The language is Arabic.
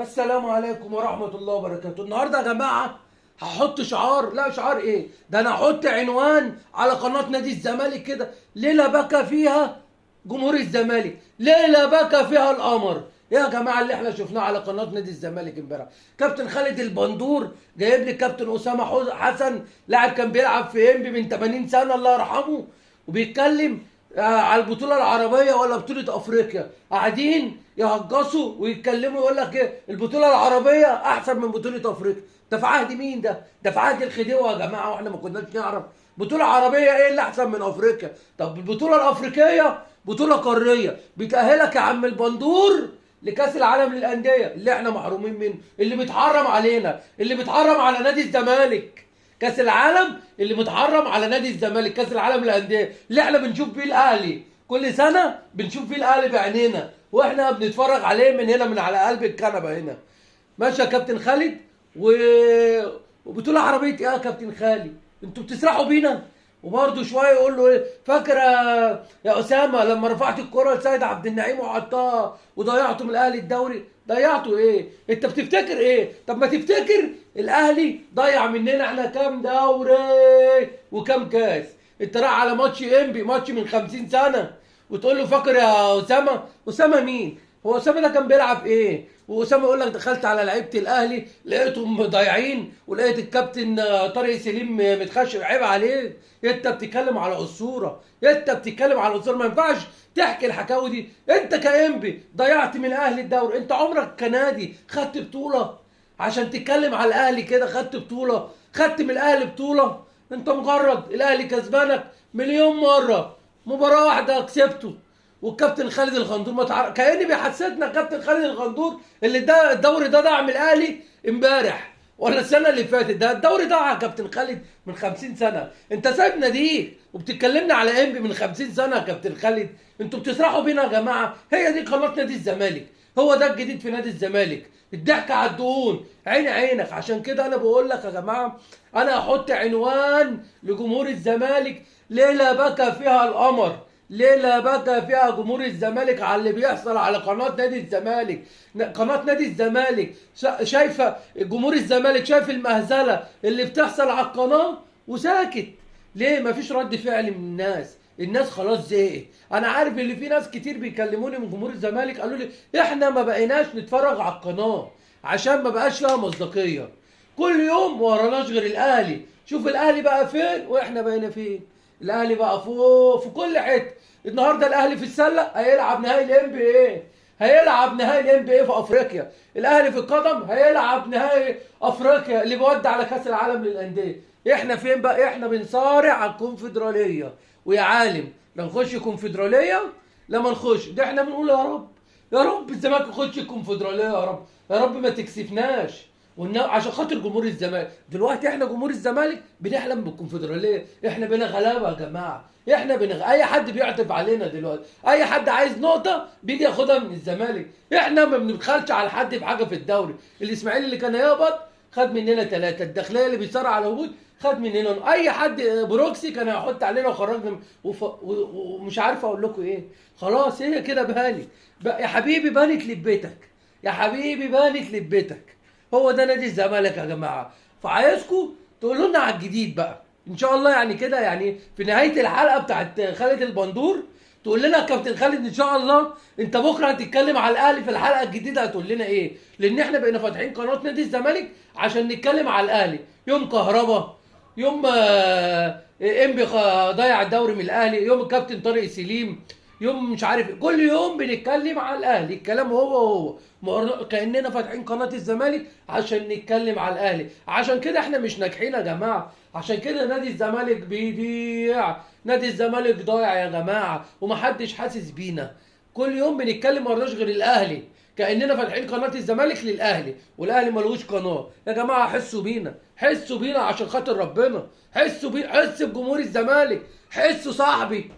السلام عليكم ورحمة الله وبركاته. النهارده يا جماعة هحط شعار، لا شعار ايه ده، انا هحط عنوان على قناة نادي الزمالك كده: ليلة بكى فيها جمهور الزمالك، ليلة بكى فيها القمر. ايه يا جماعة اللي احنا شفناه على قناة نادي الزمالك امبارح؟ كابتن خالد البندور جايب لي كابتن أسامة حسن، لاعب كان بيلعب في انبي من 80 سنة الله يرحمه، وبيتكلم على البطولة العربية ولا بطولة أفريقيا. قاعدين يهجصوا ويتكلموا يقول لك إيه، البطولة العربية أحسن من بطولة أفريقيا. ده في عهد مين ده؟ ده في عهد الخديوي يا جماعة، وإحنا ما كناش نعرف بطولة عربية إيه اللي أحسن من أفريقيا. طب البطولة الأفريقية بطولة قارية بتأهلك يا عم البندور لكأس العالم للأندية اللي إحنا محرومين منه، اللي بيتحرم علينا، اللي بيتحرم على نادي الزمالك. كاس العالم اللي متحرم على نادي الزمالك، كاس العالم للانديه اللي احنا بنشوف فيه الاهلي كل سنه، بنشوف فيه الاهلي بعينينا واحنا بنتفرج عليه من هنا من على قلب الكنبه هنا. ماشي يا كابتن خالد وبطوله عربيه ايه يا كابتن خالد؟ انتوا بتسرحوا بينا. وبرده شويه يقول له ايه، فاكر يا اسامه لما رفعت الكره لسيد عبد النعيم وحطها وضيعتوا من الاهلي الدوري؟ ضيعتوا ايه؟ انت بتفتكر ايه؟ طب ما تفتكر الاهلي ضيع مننا احنا كام دوري وكام كاس. انت رايح على ماتش انبي، ماتش من 50 سنه، وتقول له فاكر يا اسامه؟ اسامه مين؟ هو اسامه ده كان بيلعب ايه؟ واسامه يقول لك دخلت على لعيبه الاهلي لقيتهم ضايعين، ولقيت الكابتن طارق سليم متخشب. عيب عليك، انت بتتكلم على اسطوره، انت بتتكلم على اسطوره، ما ينفعش تحكي الحكاوي دي. انت كانبي ضيعت من الاهلي الدوري، انت عمرك كنادي خدت بطوله عشان تتكلم على الاهلي كده؟ خدت بطوله؟ خدت من الاهلي بطوله؟ انت مجرد الاهلي كسبانك مليون مره، مباراه واحده كسبته. والكابتن خالد الغندور كأني بيحسسنا كابتن خالد الغندور اللي ده الدوري ده ضاع من الاهلي امبارح ولا السنه اللي فاتت. ده الدوري ضاع يا كابتن خالد من 50 سنه. انت سايب ناديك وبتتكلمنا على انبي من 50 سنه يا كابتن خالد. انتوا بتسرحوا بينا يا جماعه. هي دي قناه نادي الزمالك، هو ده الجديد في نادي الزمالك، الضحك على الدهون. عيني عينك. عشان كده انا بقول لك يا جماعه، انا هحط عنوان لجمهور الزمالك: ليله بكى فيها القمر، ليله بكى فيها جمهور الزمالك على اللي بيحصل على قناه نادي الزمالك. قناه نادي الزمالك شايفه جمهور الزمالك، شايف المهزله اللي بتحصل على القناه وساكت. ليه؟ مفيش رد فعل من الناس. الناس خلاص زهقت. انا عارف ان في ناس كتير بيكلموني من جمهور الزمالك قالوا لي احنا ما بقيناش نتفرج على القناه عشان ما بقاش لها مصداقيه. كل يوم ما وراناش غير الاهلي. شوف الاهلي بقى فين واحنا بقينا فين. الاهلي بقى فوق في كل حته. النهارده الاهلي في السله هيلعب نهائي الام بي اي، هيلعب نهائي الام بي اي في افريقيا. الاهلي في القدم هيلعب نهائي افريقيا اللي بيودي على كاس العالم للانديه. احنا فين بقى؟ احنا بنصارع على الكونفدراليه. ويا عالم لا نخش كونفدراليه لا ما نخش. ده احنا بنقول يا رب، يا رب الزمالك يخش الكونفدراليه، يا رب يا رب ما تكسفناش. عشان خاطر جمهور الزمالك. دلوقتي احنا جمهور الزمالك بنحلم بالكونفدراليه. احنا بينا غلابه يا جماعه. احنا اي حد بيعطف علينا دلوقتي، اي حد عايز نقطه بيجي ياخدها من الزمالك. احنا ما بنبخلش على حد بحاجه في الدوري. الاسماعيلي اللي كان هيهبط خد مننا 3، الداخليه اللي بيصارع على الهبوط خد مننا، اي حد بروكسي كان هيحط علينا وخرجنا ومش عارف اقول لكم ايه. خلاص هي كده بانت يا حبيبي، بانت لبيتك يا حبيبي، بانت لبيتك. هو ده نادي الزمالك يا جماعه. فعايزكم تقولوا لنا على الجديد بقى ان شاء الله، يعني كده يعني في نهايه الحلقه بتاعت خالد البندور تقول لنا يا كابتن خالد ان شاء الله انت بكره هتتكلم على الاهلي في الحلقه الجديده، هتقول لنا ايه؟ لان احنا بقينا فاتحين قناه نادي الزمالك عشان نتكلم على الاهلي. يوم كهربا، يوم انبي ضيع الدوري من الاهلي، يوم الكابتن طارق سليم، يوم مش عارف، كل يوم بنتكلم على الاهلي. الكلام هو كاننا فاتحين قناه الزمالك عشان نتكلم على الاهلي. عشان كده احنا مش ناجحين يا جماعه. عشان كده نادي الزمالك بيضيع، نادي الزمالك ضايع يا جماعه ومحدش حاسس بينا. كل يوم بنتكلم ما ورناش غير الاهلي، كاننا فاتحين قناه الزمالك للاهلي والاهلي ملوش قناه. يا جماعه حسوا بينا، حسوا بينا عشان خاطر ربنا، حسوا بينا، حس بجمهور الزمالك، حسوا صاحبي.